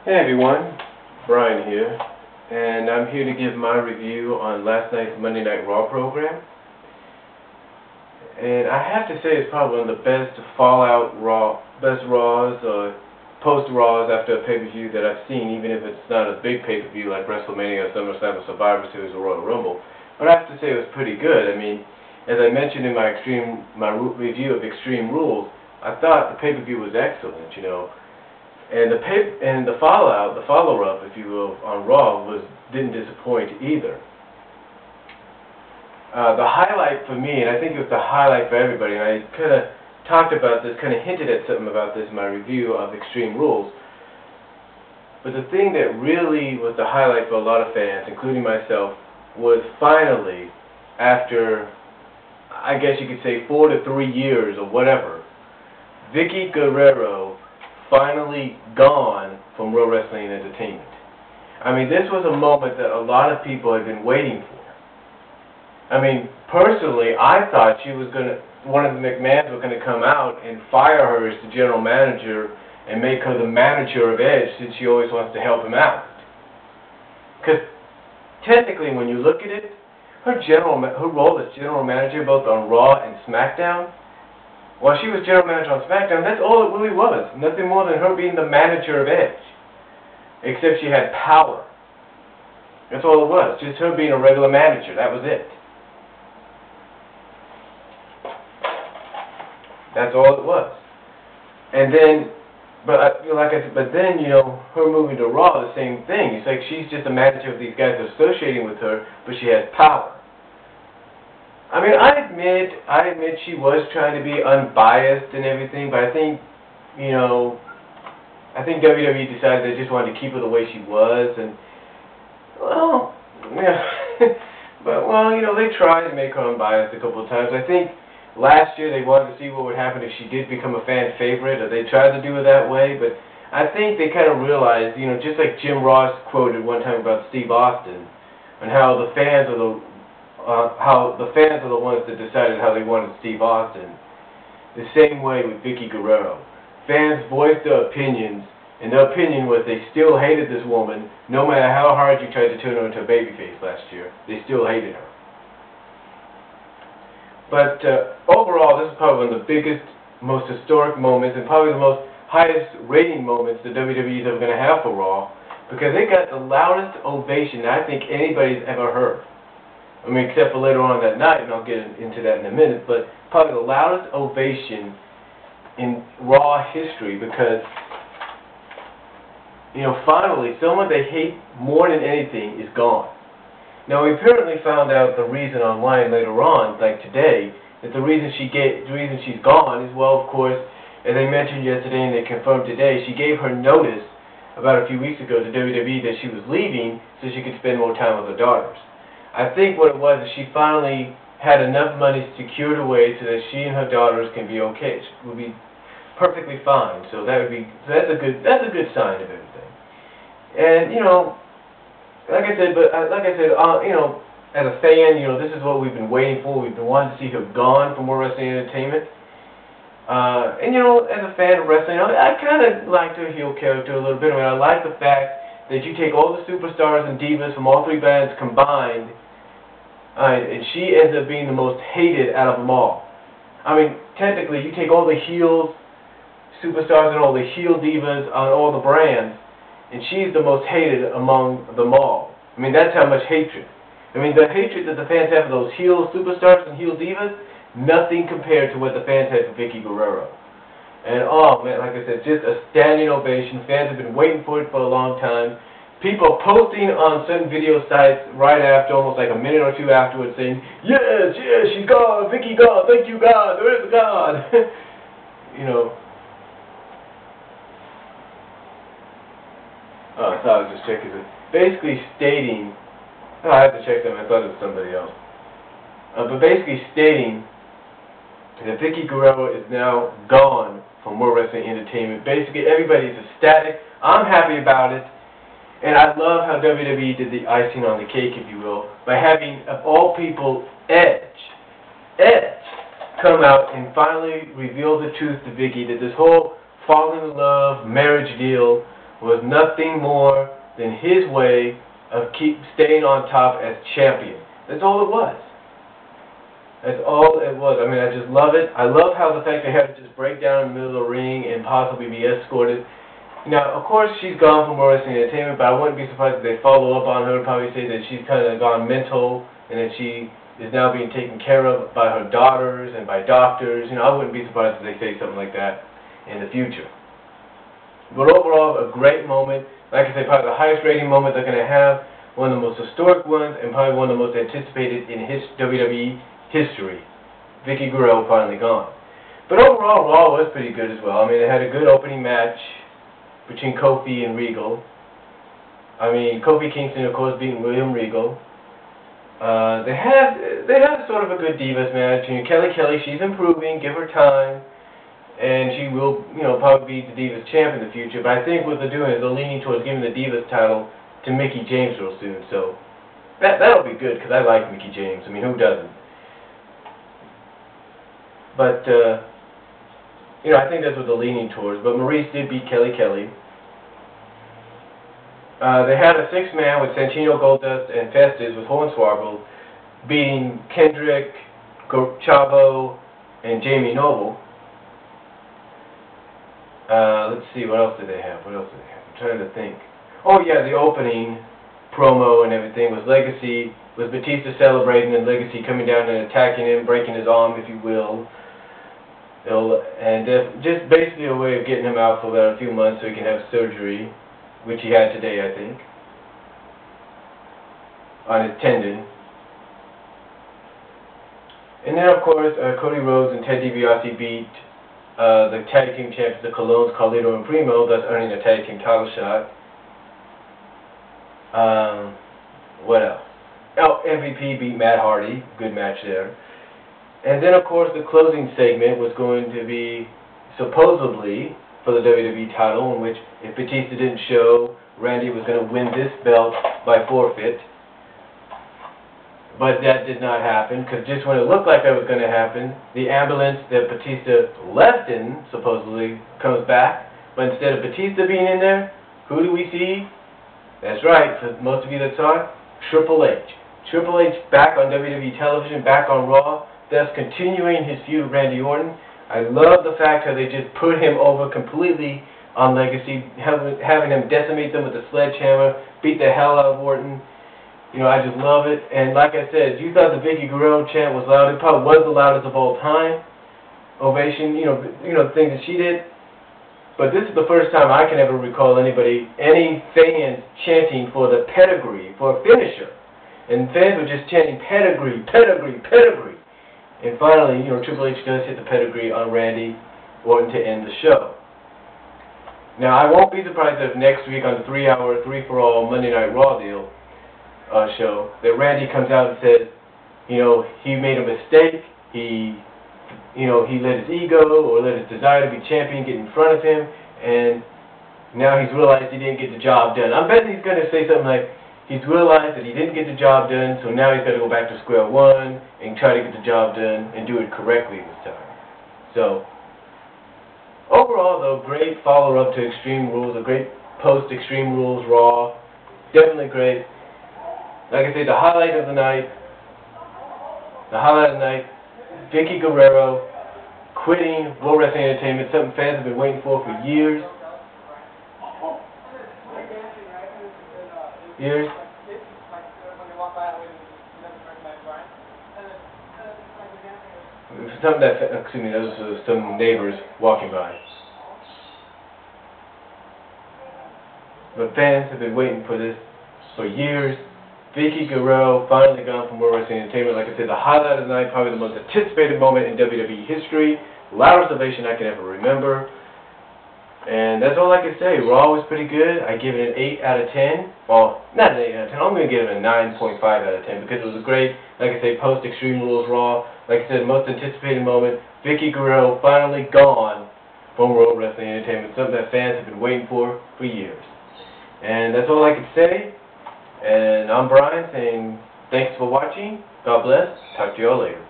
Hey everyone, Brian here, and I'm here to give my review on last night's Monday Night Raw program. And I have to say it's probably one of the best Fallout Raw, best Raws or post-Raws after a pay-per-view that I've seen, even if it's not a big pay-per-view like WrestleMania or SummerSlam or Survivor Series or Royal Rumble. But I have to say it was pretty good. I mean, as I mentioned in my review of Extreme Rules, I thought the pay-per-view was excellent, you know. And the follow-up, if you will, on Raw didn't disappoint either. The highlight for me, and I think it was the highlight for everybody, and I kind of talked about this, kind of hinted at something about this in my review of Extreme Rules. But the thing that really was the highlight for a lot of fans, including myself, was finally, after, I guess you could say 4 to 3 years or whatever, Vickie Guerrero finally gone from Real Wrestling Entertainment. I mean, this was a moment that a lot of people had been waiting for. I mean, personally, I thought one of the McMahons were going to come out and fire her as the general manager and make her the manager of Edge, since she always wants to help him out. Because technically, when you look at it, her role as general manager both on Raw and SmackDown, while she was general manager on SmackDown, that's all it really was. Nothing more than her being the manager of Edge. Except she had power. That's all it was. Just her being a regular manager. That was it. That's all it was. And then, but then, you know, her moving to Raw, the same thing. It's like she's just a manager of these guys associating with her, but she has power. I mean, I admit she was trying to be unbiased and everything, but I think, you know, I think WWE decided they just wanted to keep her the way she was, and, well, yeah, but, well, you know, they tried to make her unbiased a couple of times. I think last year they wanted to see what would happen if she did become a fan favorite, or they tried to do it that way, but I think they kind of realized, you know, just like Jim Ross quoted one time about Steve Austin, and how the fans are the ones that decided how they wanted Steve Austin. The same way with Vickie Guerrero. Fans voiced their opinions, and their opinion was they still hated this woman, no matter how hard you tried to turn her into a babyface last year. They still hated her. But overall, this is probably one of the biggest, most historic moments, and probably the most highest rating moments that WWE is ever going to have for Raw, because it got the loudest ovation I think anybody's ever heard. I mean, except for later on that night, and I'll get into that in a minute, but probably the loudest ovation in Raw history, because, you know, finally, someone they hate more than anything is gone. Now, we apparently found out the reason online later on, like today, that the reason she's gone is, well, of course, as I mentioned yesterday and they confirmed today, she gave her notice about a few weeks ago to WWE that she was leaving so she could spend more time with her daughters. I think what it was is she finally had enough money secured away so that she and her daughters can be okay. She will be perfectly fine. So that's a good sign of everything. And you know, like I said, you know, as a fan, you know, this is what we've been waiting for. We've been wanting to see her gone from World Wrestling Entertainment. And you know, as a fan of wrestling, I kind of liked her heel character a little bit. I mean, I like the fact that you take all the superstars and divas from all three bands combined, and she ends up being the most hated out of them all. I mean, technically, you take all the heel superstars and all the heel divas on all the brands, and she's the most hated among them all. I mean, that's how much hatred. I mean, the hatred that the fans have for those heel superstars and heel divas, nothing compared to what the fans had for Vickie Guerrero. And, oh, man, like I said, just a standing ovation. Fans have been waiting for it for a long time. People posting on certain video sites right after, almost like a minute or two afterwards, saying, yes, she's gone, Vickie gone, thank you, God, there is a God. You know. Oh, I thought I was just checking it. Basically stating, I had to check them, I thought it was somebody else. But basically stating that Vickie Guerrero is now gone from World Wrestling Entertainment. Basically, everybody's ecstatic. I'm happy about it. And I love how WWE did the icing on the cake, if you will, by having, of all people, Edge come out and finally reveal the truth to Vickie that this whole falling in love marriage deal was nothing more than his way of staying on top as champion. That's all it was. That's all it was. I mean, I just love it. I love how the fact they had to just break down in the middle of the ring and possibly be escorted. Now, of course, she's gone from World Wrestling Entertainment, but I wouldn't be surprised if they follow up on her and probably say that she's kind of gone mental and that she is now being taken care of by her daughters and by doctors. You know, I wouldn't be surprised if they say something like that in the future. But overall, a great moment. Like I said, probably the highest rating moment they're going to have, one of the most historic ones, and probably one of the most anticipated in WWE history. Vickie Guerrero finally gone. But overall, Raw was pretty good as well. I mean, they had a good opening match between Kofi and Regal. I mean, Kofi Kingston, of course, beating William Regal. They had sort of a good Divas match. You know, Kelly, she's improving. Give her time, and she will, you know, probably be the Divas champ in the future. But I think what they're doing is they're leaning towards giving the Divas title to Mickie James real soon. So that'll be good because I like Mickie James. I mean, who doesn't? But you know, I think that's what they're leaning towards. But Maurice did beat Kelly. They had a six-man with Santino, Goldust, and Festus with Hornswoggle beating Kendrick, Chavo, and Jamie Noble. Let's see, what else did they have? I'm trying to think. Oh yeah, the opening promo and everything was Legacy, was Batista celebrating and Legacy coming down and attacking him, breaking his arm, if you will. And just basically a way of getting him out for about a few months so he can have surgery, which he had today, I think, on his tendon. And then, of course, Cody Rhodes and Ted DiBiase beat the tag team champions, the Colognes, Carlito and Primo, thus earning a tag team title shot. What else? Oh, MVP beat Matt Hardy. Good match there. And then, of course, the closing segment was going to be supposedly for the WWE title, in which if Batista didn't show, Randy was going to win this belt by forfeit. But that did not happen, because just when it looked like that was going to happen, the ambulance that Batista left in, supposedly, comes back. But instead of Batista being in there, who do we see? That's right, for most of you that saw it, Triple H. Triple H back on WWE television, back on Raw, thus continuing his feud with Randy Orton. I love the fact how they just put him over completely on Legacy, having him decimate them with a sledgehammer, beat the hell out of Orton. You know, I just love it. And like I said, you thought the Vickie Guerrero chant was loud. It probably was the loudest of all time. Ovation, you know, the things that she did. But this is the first time I can ever recall any fans chanting for the pedigree, for a finisher. And fans were just chanting pedigree, pedigree, pedigree. And finally, you know, Triple H does hit the pedigree on Randy Orton to end the show. Now, I won't be surprised if next week on the 3-hour, 3-for-all Monday Night Raw deal show, that Randy comes out and says, you know, he made a mistake, he let his ego or let his desire to be champion get in front of him, and now he's realized he didn't get the job done. I'm betting he's going to say something like, he's realized that he didn't get the job done, so now he's got to go back to square one and try to get the job done and do it correctly this time. So, overall, though, great follow-up to Extreme Rules, a great post-Extreme Rules Raw. Definitely great. Like I said, the highlight of the night, Vickie Guerrero quitting World Wrestling Entertainment, something fans have been waiting for years. Something that, those were some neighbors walking by. But fans have been waiting for this for years. Vickie Guerrero finally gone from World Wrestling Entertainment. Like I said, the highlight of the night, probably the most anticipated moment in WWE history. Loudest ovation I can ever remember. And that's all I can say. Raw was pretty good. I give it an 8 out of 10. Well, not an 8 out of 10. I'm going to give it a 9.5 out of 10 because it was a great, like I say, post-Extreme Rules Raw. Like I said, most anticipated moment. Vickie Guerrero finally gone from World Wrestling Entertainment. Something that fans have been waiting for years. And that's all I can say. And I'm Brian saying thanks for watching. God bless. Talk to you all later.